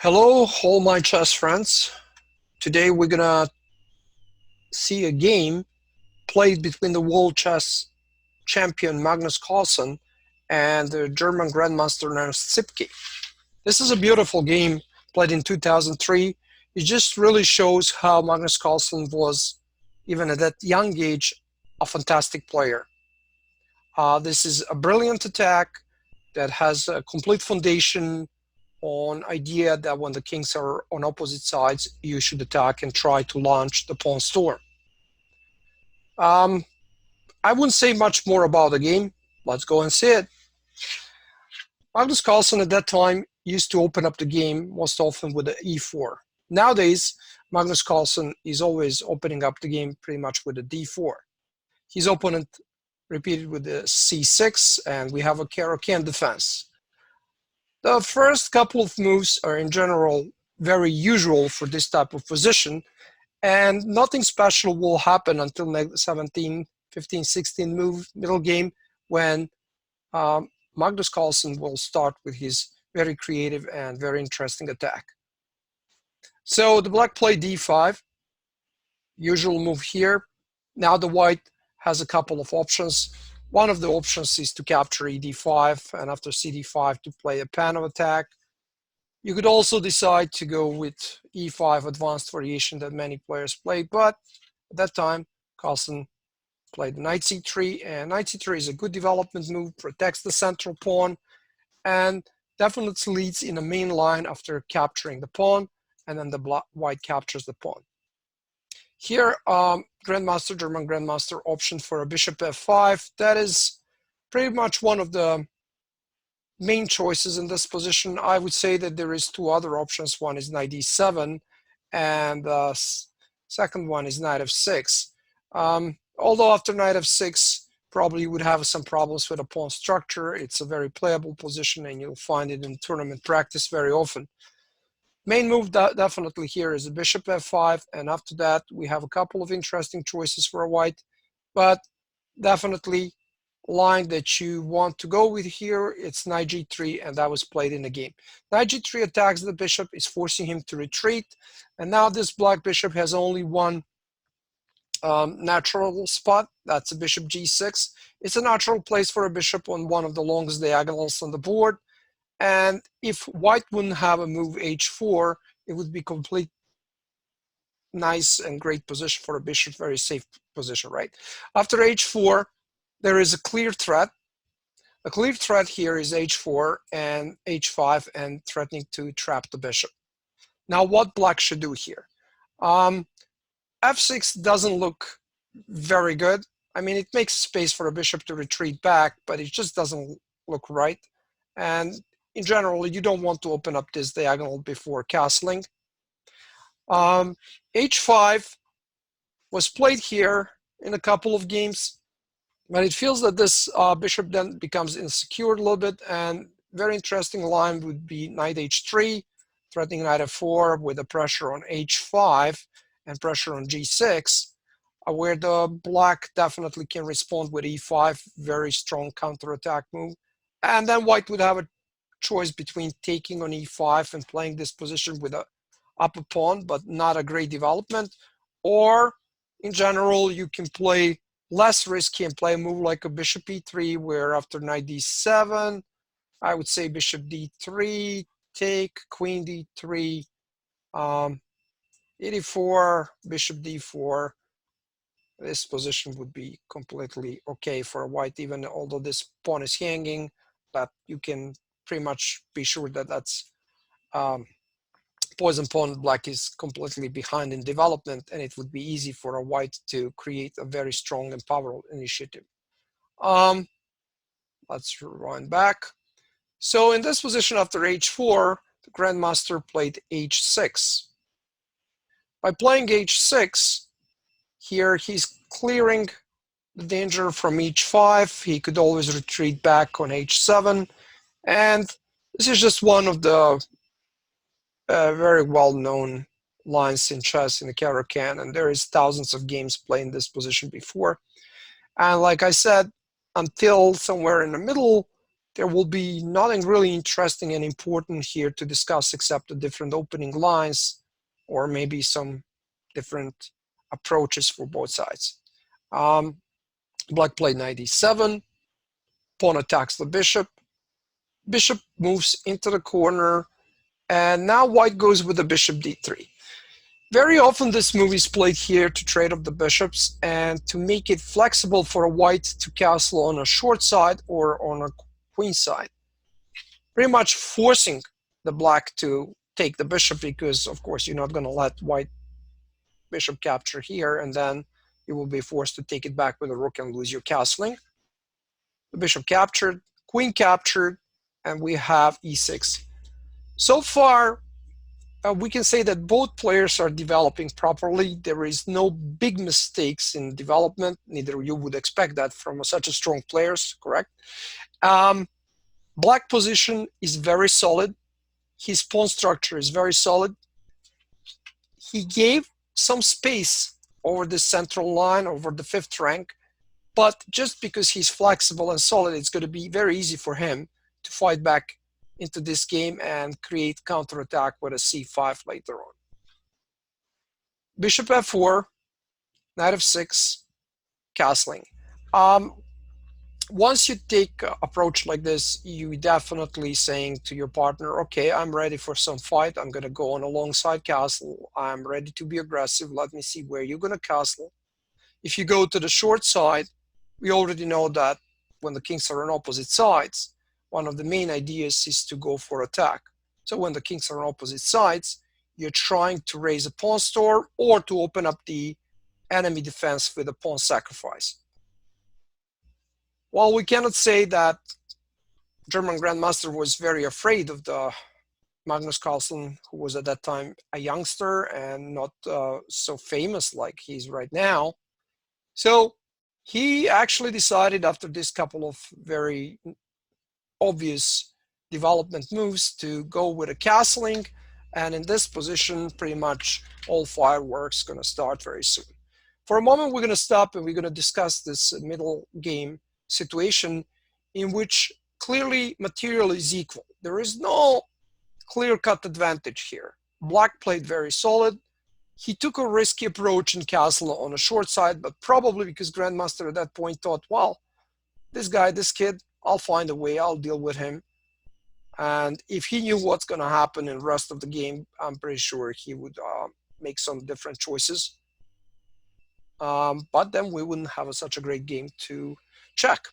Hello, all my chess friends. Today we're gonna see a game played between the world chess champion Magnus Carlsen and the German grandmaster Ernst Sipke. This is a beautiful game played in 2003. It just really shows how Magnus Carlsen was, even at that young age, a fantastic player. This is a brilliant attack that has a complete foundation on idea that when the kings are on opposite sides, you should attack and try to launch the pawn storm. I wouldn't say much more about the game. Let's go and see it. Magnus Carlsen at that time used to open up the game most often with the e4. Nowadays, Magnus Carlsen is always opening up the game pretty much with a d4. His opponent repeated with the c6, and we have a Caro-Kann defense. The first couple of moves are in general very usual for this type of position, and nothing special will happen until 17, 15, 16 move middle game when Magnus Carlsen will start with his very creative and very interesting attack. So the black played d5, usual move here. Now the white has a couple of options. One of the options is to capture ed5 and after cd5 to play a panel attack. You could also decide to go with e5 advanced variation that many players play, but at that time Carlsen played knight c3, and knight c3 is a good development move, protects the central pawn, and definitely leads in a main line after capturing the pawn, and then the white captures the pawn. Here, German grandmaster option for a bishop f5. That is pretty much one of the main choices in this position. I would say that there is two other options. One is knight d7, and the second one is knight f6. Although after knight f6, probably you would have some problems with the pawn structure. It's a very playable position, and you'll find it in tournament practice very often. Main move definitely here is a bishop f5, and after that we have a couple of interesting choices for a white, but definitely line that you want to go with here, it's knight g3, and that was played in the game. Knight g3 attacks the bishop, is forcing him to retreat, and now this black bishop has only one natural spot, that's a bishop g6. It's a natural place for a bishop on one of the longest diagonals on the board. And if white wouldn't have a move h4, it would be complete nice and great position for a bishop, very safe position, right? After h4, there is a clear threat. A clear threat here is h4 and h5 and threatening to trap the bishop. Now what black should do here? f6 doesn't look very good. I mean, it makes space for a bishop to retreat back, but it just doesn't look right. And in general, you don't want to open up this diagonal before castling. h5 was played here in a couple of games, but it feels that this bishop then becomes insecure a little bit, and very interesting line would be knight h3, threatening knight f4 with a pressure on h5 and pressure on g6, where the black definitely can respond with e5, very strong counterattack move. And then white would have a choice between taking on e5 and playing this position with a upper pawn, but not a great development, or in general you can play less risky and play a move like a bishop e3, where after knight d7, I would say bishop d3, take, queen d3, e4, bishop d4. This position would be completely okay for white, even although this pawn is hanging, but you can pretty much be sure that that's poison pawn. Black is completely behind in development, and it would be easy for a white to create a very strong and powerful initiative. Let's rewind back. So in this position after h4, the grandmaster played h6. By playing h6, here he's clearing the danger from h5. He could always retreat back on h7, and this is just one of the very well-known lines in chess in the Caro-Kann, and there is thousands of games playing this position before. And like I said, until somewhere in the middle, there will be nothing really interesting and important here to discuss except the different opening lines or maybe some different approaches for both sides. Black played knight e7, pawn attacks the bishop, bishop moves into the corner, and now white goes with the bishop d3. Very often this move is played here to trade up the bishops and to make it flexible for a white to castle on a short side or on a queen side. Pretty much forcing the black to take the bishop because, of course, you're not going to let white bishop capture here, and then you will be forced to take it back with a rook and lose your castling. The bishop captured, queen captured, and we have e6. So far, we can say that both players are developing properly. There is no big mistakes in development. Neither you would expect that from such a strong players, correct? Black position is very solid. His pawn structure is very solid. He gave some space over the central line, over the fifth rank, but just because he's flexible and solid, it's going to be very easy for him to fight back into this game and create counterattack with a c5 later on. Bishop f4, knight f6, castling. Once you take an approach like this, you definitely saying to your partner, okay, I'm ready for some fight. I'm going to go on a long side castle. I'm ready to be aggressive. Let me see where you're going to castle. If you go to the short side, we already know that when the kings are on opposite sides, one of the main ideas is to go for attack. So when the kings are on opposite sides, you're trying to raise a pawn store or to open up the enemy defense with a pawn sacrifice. While we cannot say that German Grandmaster was very afraid of the Magnus Carlsen, who was at that time a youngster and not so famous like he is right now. So he actually decided after this couple of very obvious development moves to go with a castling, and in this position pretty much all fireworks going to start very soon. For a moment we're going to stop and we're going to discuss this middle game situation in which clearly material is equal. There is no clear-cut advantage here. Black played very solid. He took a risky approach in castle on a short side, but probably because Grandmaster at that point thought, well, this guy, this kid, I'll find a way, I'll deal with him. And if he knew what's going to happen in the rest of the game, I'm pretty sure he would make some different choices. But then we wouldn't have such a great game to check.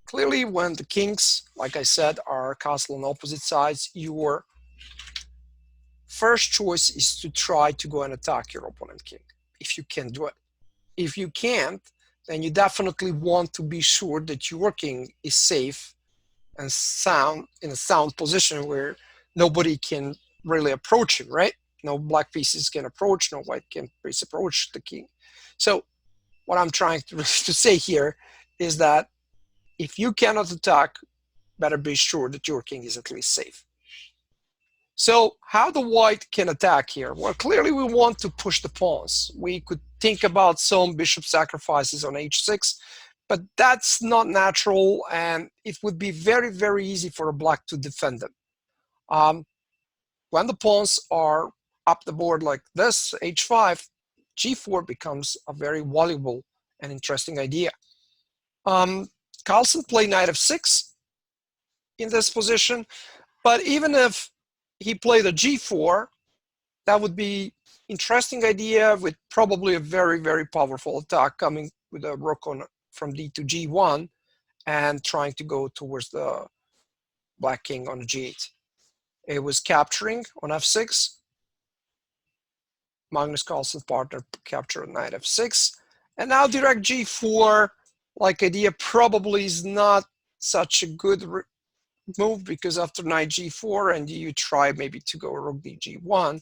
Clearly, when the kings, like I said, are castle on opposite sides, your first choice is to try to go and attack your opponent king, if you can do it. If you can't, then you definitely want to be sure that your king is safe and sound, in a sound position where nobody can really approach him, right? No black pieces can approach, no white can piece approach the king. So what I'm trying to say here is that if you cannot attack, better be sure that your king is at least safe. So how the white can attack here? Well, clearly we want to push the pawns. We could think about some bishop sacrifices on h6, but that's not natural, and it would be very, very easy for a black to defend them. When the pawns are up the board like this, h5, g4 becomes a very valuable and interesting idea. Carlsen played knight f6 in this position, but even if he played a g4, that would be interesting idea with probably a very, very powerful attack coming with a rook on from d to g1 and trying to go towards the black king on g8. It was capturing on f6. Magnus Carlsen's partner captured knight f6. And now direct g4, like idea, probably is not such a good move because after knight g4 and you try maybe to go rook d g1,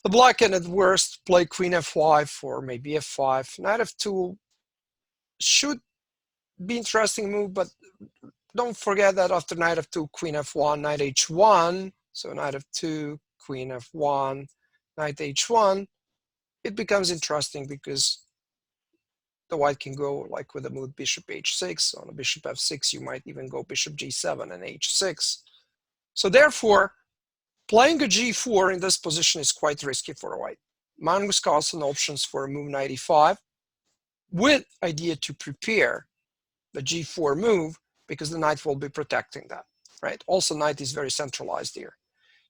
the black can at worst play queen f5 or maybe f5. Knight f2 should be interesting move, but don't forget that after knight f2, queen f1, knight h1, so knight f2, queen f1, knight h1, it becomes interesting because the white can go like with a move bishop h6. On a bishop f6, you might even go bishop g7 and h6. So therefore, playing a g4 in this position is quite risky for a white. Magnus Carlsen options for a move knight e5 with idea to prepare the g4 move because the knight will be protecting that, right? Also, knight is very centralized here.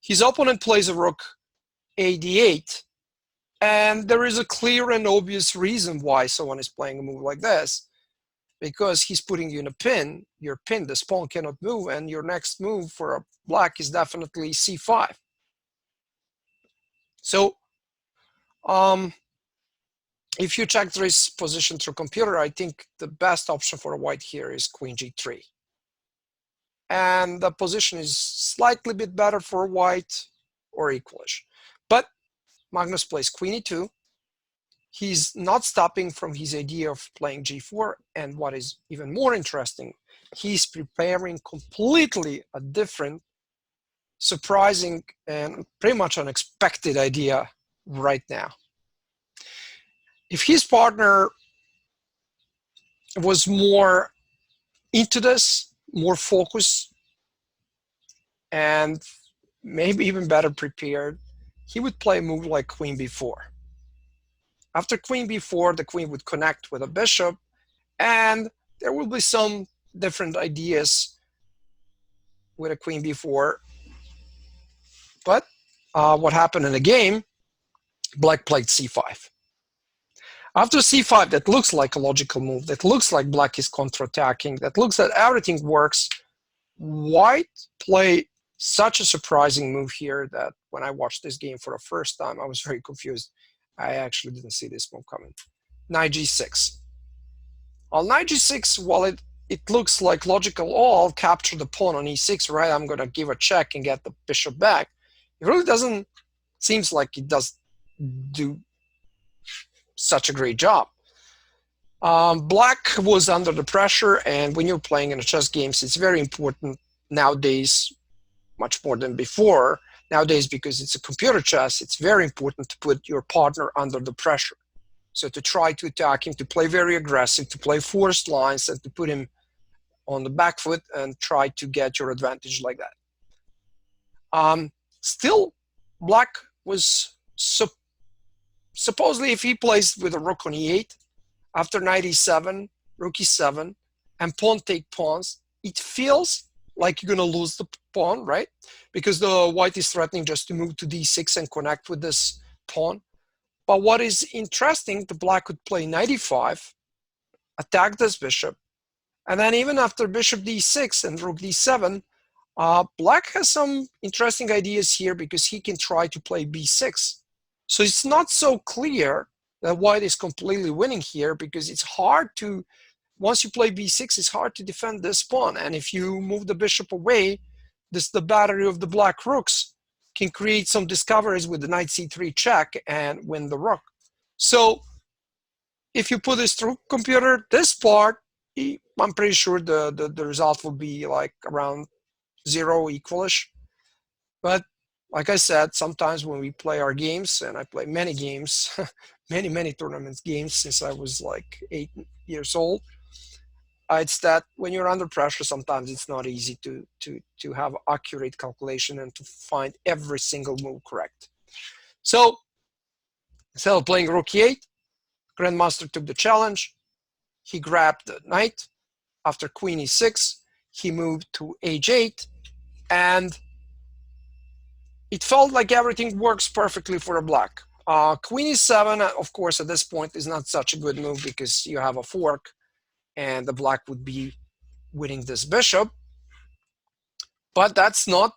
His opponent plays a rook a d8, and there is a clear and obvious reason why someone is playing a move like this, because he's putting you in a pin. You're pinned, this pawn cannot move, and your next move for a black is definitely c5. So if you check this position through computer, I think the best option for a white here is queen g3. And the position is slightly bit better for white or equalish. But Magnus plays queen e2. He's not stopping from his idea of playing g4. And what is even more interesting, he's preparing completely a different, surprising, and pretty much unexpected idea right now. If his partner was more into this, more focused, and maybe even better prepared, he would play a move like queen b4. After queen b4, the queen would connect with a bishop, and there will be some different ideas with a queen b4. But what happened in the game, black played c5. After c5, that looks like a logical move, that looks like black is counterattacking, that looks that everything works, white play such a surprising move here that when I watched this game for the first time, I was very confused. I actually didn't see this move coming. Knight g6. On knight g6, while it looks like logical, oh, I'll capture the pawn on e6, right? I'm going to give a check and get the bishop back. It really doesn't, seems like it does do such a great job. Black was under the pressure, and when you're playing in a chess games, it's very important nowadays, much more than before. Nowadays, because it's a computer chess, it's very important to put your partner under the pressure. So to try to attack him, to play very aggressive, to play forced lines, and to put him on the back foot and try to get your advantage like that. Still, black was supposedly, if he plays with a rook on e8, after knight e7, rook e7, and pawn take pawns, it feels like you're going to lose the pawn, right? Because the white is threatening just to move to d6 and connect with this pawn. But what is interesting, the black could play knight e5, attack this bishop, and then even after bishop d6 and rook d7, black has some interesting ideas here because he can try to play b6. So it's not so clear that white is completely winning here, because it's hard to, once you play b6, it's hard to defend this pawn. And if you move the bishop away, the battery of the black rooks can create some discoveries with the knight c3 check and win the rook. So if you put this through computer, this part, I'm pretty sure the result will be like around 0, equalish. But like I said, sometimes when we play our games, and I play many games, many tournaments games since I was like 8 years old, it's that when you're under pressure, sometimes it's not easy to have accurate calculation and to find every single move correct. So instead of playing rook e8, Grandmaster took the challenge. He grabbed the knight. After queen e6, he moved to h8, and it felt like everything works perfectly for a black. Queen e7, of course, at this point is not such a good move because you have a fork, and the black would be winning this bishop. But that's not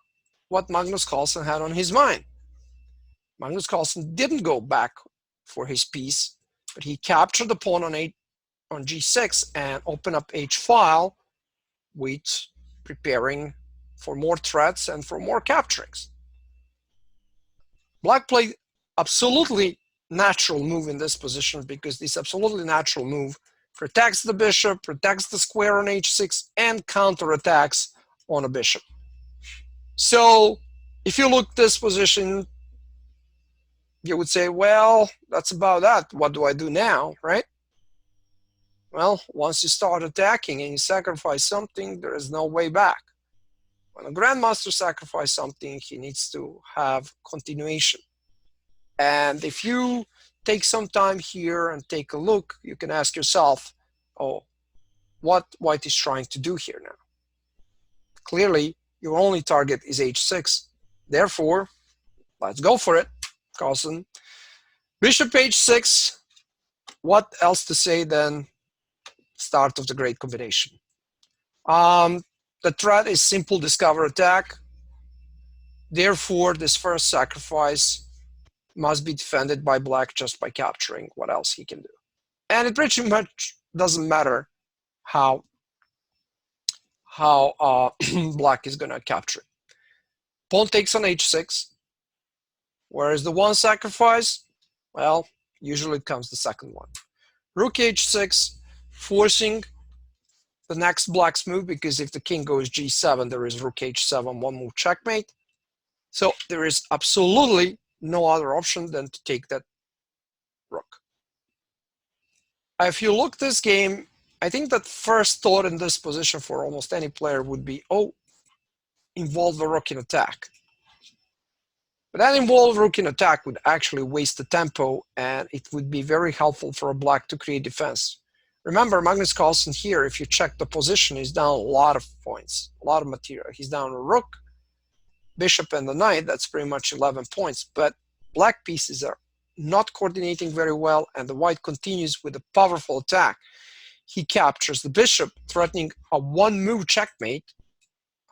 what Magnus Carlsen had on his mind. Magnus Carlsen didn't go back for his piece, but he captured the pawn on g6 and opened up h-file, with preparing for more threats and for more capturings. Black played absolutely natural move in this position, because this absolutely natural move protects the bishop, protects the square on h6, and counterattacks on a bishop. So if you look at this position, you would say, well, that's about that. What do I do now, right? Well, once you start attacking and you sacrifice something, there is no way back. When a grandmaster sacrifices something, he needs to have continuation. And if you take some time here and take a look, you can ask yourself, oh, what White is trying to do here now? Clearly, your only target is h6. Therefore, let's go for it, Carlsen. Bishop h6. What else to say than start of the great combination? The threat is simple discover attack. Therefore, this first sacrifice must be defended by Black just by capturing what else he can do. And it pretty much doesn't matter how Black is going to capture it. Pawn takes on h6. Where is the one sacrifice? Well, usually it comes the second one. Rook h6, forcing the next Black's move, because if the king goes g7, there is rook h7, one move checkmate. So there is absolutely no other option than to take that rook. If you look this game, I think that first thought in this position for almost any player would be, oh, involve the rook in attack. But that involved rook in attack would actually waste the tempo, and it would be very helpful for a Black to create defense. Remember, Magnus Carlsen here, if you check the position, he's down a lot of points, a lot of material. He's down a rook, bishop, and the knight. That's pretty much 11 points. But Black pieces are not coordinating very well, and the White continues with a powerful attack. He captures the bishop, threatening a one-move checkmate,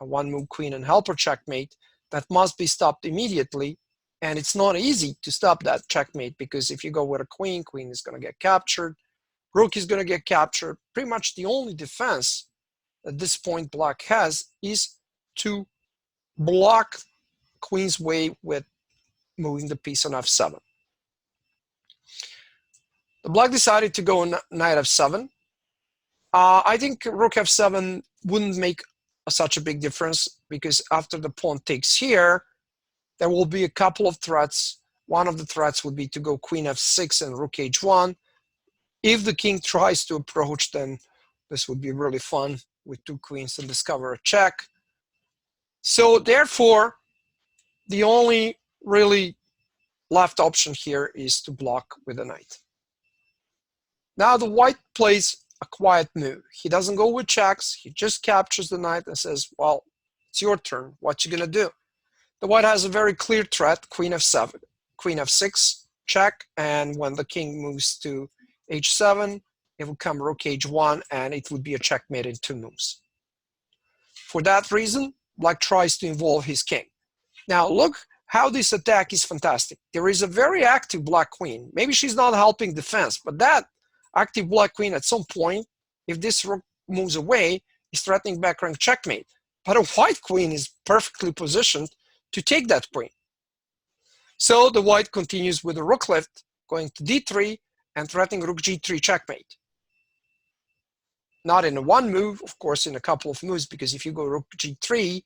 a one-move queen and helper checkmate that must be stopped immediately. And it's not easy to stop that checkmate, because if you go with a queen, queen is going to get captured, rook is going to get captured. Pretty much the only defense at this point Black has is to block queen's way with moving the piece on f7. The Black decided to go on knight f7. I think rook f7 wouldn't make such a big difference, because after the pawn takes here, there will be a couple of threats. One of the threats would be to go queen f6 and rook h1. If the king tries to approach, then this would be really fun with two queens and discover a check. So therefore, the only really left option here is to block with a knight. Now the White plays a quiet move. He doesn't go with checks. He just captures the knight and says, well, it's your turn. What you gonna do? The White has a very clear threat, queen f7, queen f6, check, and when the king moves to h7, it will come rook h1, and it would be a checkmate in two moves. For that reason, Black tries to involve his king. Now look how this attack is fantastic. There is a very active Black queen. Maybe she's not helping defense, but that active Black queen at some point, if this rook moves away, is threatening back rank checkmate. But a White queen is perfectly positioned to take that queen. So the White continues with a rook lift, going to d3 and threatening rook g3 checkmate. Not in a one move, of course, in a couple of moves, because if you go rook g3,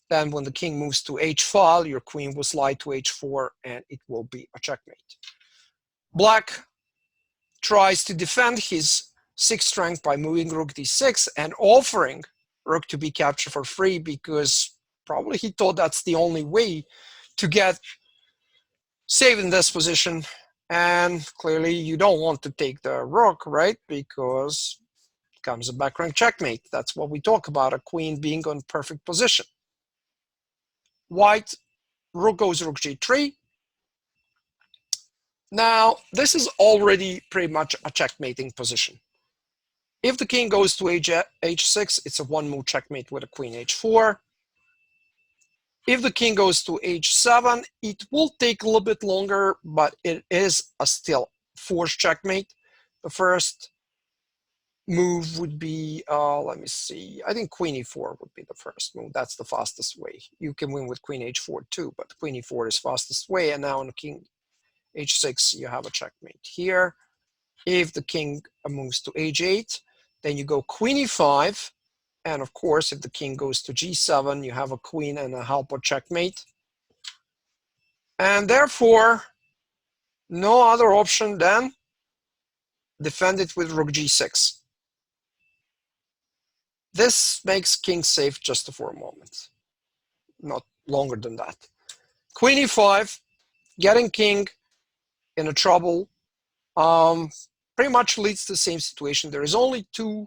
then when the king moves to h5, your queen will slide to h4, and it will be a checkmate. Black tries to defend his 6th rank by moving rook d6 and offering rook to be captured for free, because probably he thought that's the only way to get saved in this position. And clearly you don't want to take the rook, right? Because it comes a back rank checkmate. That's what we talk about, a queen being on perfect position. White, rook goes rook g3. Now, this is already pretty much a checkmating position. If the king goes to h6, it's a one-move checkmate with a queen h4. If the king goes to h7, it will take a little bit longer, but it is a still forced checkmate. The first move would be, let me see, I think queen e4 would be the first move. That's the fastest way. You can win with queen h4 too, but queen e4 is fastest way. And now on king h6, you have a checkmate here. If the king moves to h8, then you go queen e5. And of course, if the king goes to g7, you have a queen and a helper checkmate. And therefore, no other option than defend it with rook g6. This makes king safe just for a moment, not longer than that. Queen e5, getting king in a trouble, pretty much leads to the same situation. There is only two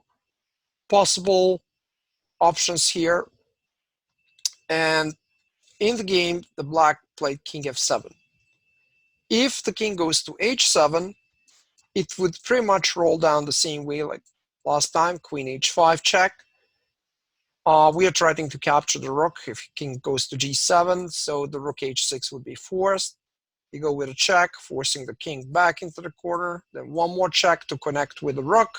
possible options here, and in the game, the black played king f7. If the king goes to h7, it would pretty much roll down the same way like last time, queen h5 check. We are trying to capture the rook if king goes to g7, so the rook h6 would be forced. You go with a check, forcing the king back into the corner, then one more check to connect with the rook,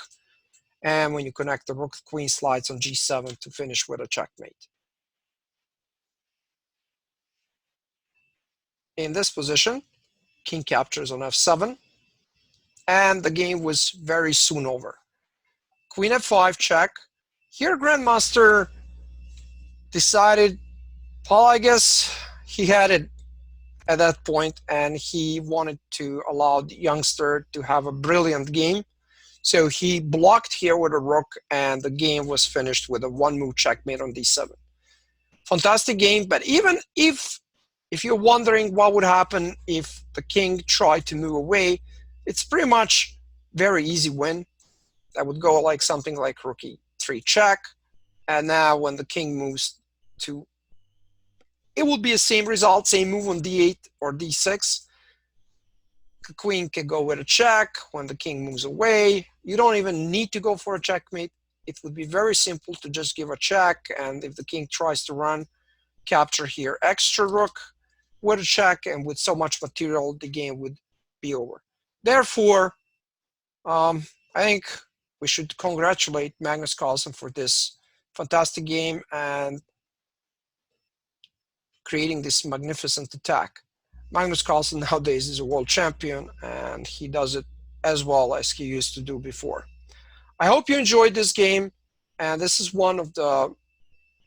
and when you connect the rook, the queen slides on g7 to finish with a checkmate. In this position, king captures on f7, and the game was very soon over. Queen f5 check. Here Grandmaster decided, well, I guess he had it at that point, and he wanted to allow the youngster to have a brilliant game. So he blocked here with a rook, and the game was finished with a one-move checkmate on d7. Fantastic game, but even if you're wondering what would happen if the king tried to move away, it's pretty much very easy win. That would go like something like rook e3 check, and now when the king moves to, it will be the same result, same move on d8 or d6. The queen can go with a check. When the king moves away, you don't even need to go for a checkmate. It would be very simple to just give a check, and if the king tries to run, capture here extra rook with a check, and with so much material, the game would be over. Therefore, I think we should congratulate Magnus Carlsen for this fantastic game and creating this magnificent attack. Magnus Carlsen nowadays is a world champion, and he does it as well as he used to do before. I hope you enjoyed this game, and this is one of the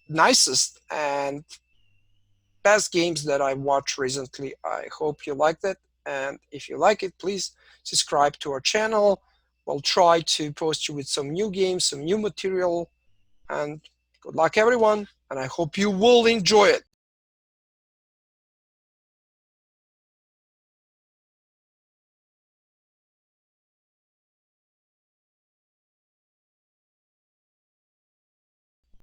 nicest and best games that I watched recently. I hope you liked it, and if you like it, please subscribe to our channel. We'll try to post you with some new games, some new material, and good luck everyone, and I hope you will enjoy it.